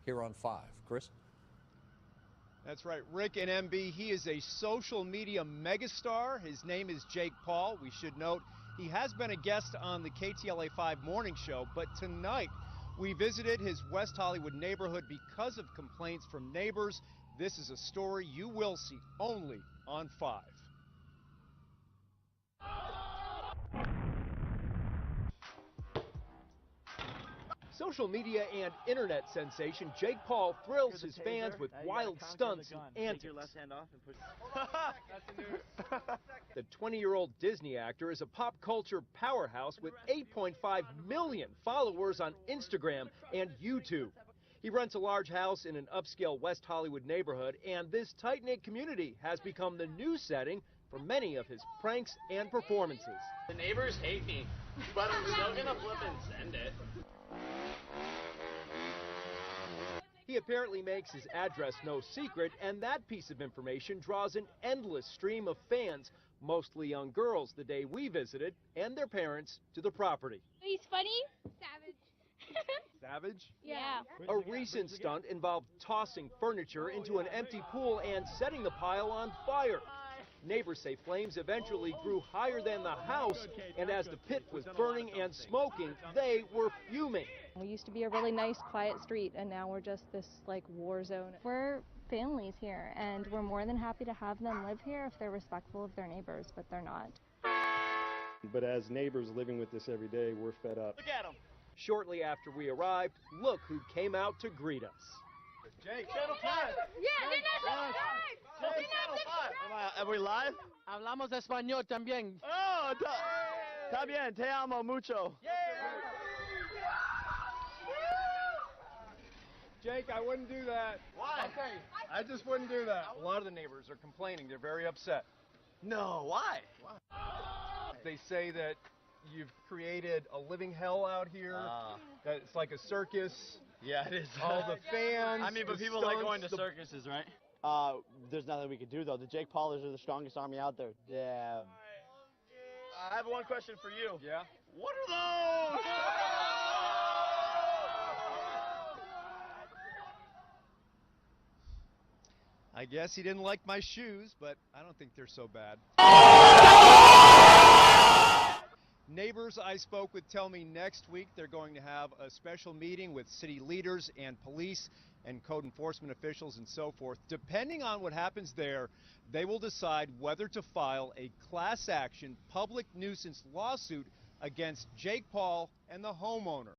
here on 5. Chris? That's right, Rick and MB, he is a social media megastar. His name is Jake Paul. We should note he has been a guest on the KTLA 5 morning show, but tonight we visited his West Hollywood neighborhood because of complaints from neighbors. This is a story you will see only on 5. Social media and internet sensation Jake Paul thrills his fans with wild stunts and antics. Take your left hand off and push. The 20-year-old Disney actor is a pop culture powerhouse with 8.5 million followers on Instagram and YouTube. He rents a large house in an upscale West Hollywood neighborhood, and this tight-knit community has become the new setting for many of his pranks and performances. The neighbors hate me, but I'm still gonna flip and send it. He apparently makes his address no secret, and that piece of information draws an endless stream of fans, mostly young girls, the day we visited, and their parents to the property. He's funny. Savage. Savage? Yeah. A recent stunt involved tossing furniture into an empty pool and setting the pile on fire. Neighbors say flames eventually grew higher than the house, and as the pit was burning and smoking, they were fuming. We used to be a really nice, quiet street, and now we're just this, like, war zone. We're families here, and we're more than happy to have them live here if they're respectful of their neighbors, but they're not. But as neighbors living with this every day, we're fed up. Look at him. Shortly after we arrived, look who came out to greet us. Jake, Channel 5. Yeah, they're not subscribed. They're not subscribed. Are we live? Hablamos español también. Oh, está bien, te amo mucho. Jake, I wouldn't do that. Why? Okay, I just wouldn't do that. A lot of the neighbors are complaining. They're very upset. No, why? They say that you've created a living hell out here. That it's like a circus. Yeah, it is. All the fans. I mean, but the people like going to stunts, circuses, right? There's nothing we can do, though. The Jake Paulers are the strongest army out there. Yeah. I have one question for you. Yeah? What are those? I guess he didn't like my shoes, but I don't think they're so bad. Neighbors I spoke with tell me next week they're going to have a special meeting with city leaders and police and code enforcement officials and so forth. Depending on what happens there, they will decide whether to file a class action public nuisance lawsuit against Jake Paul and the homeowner.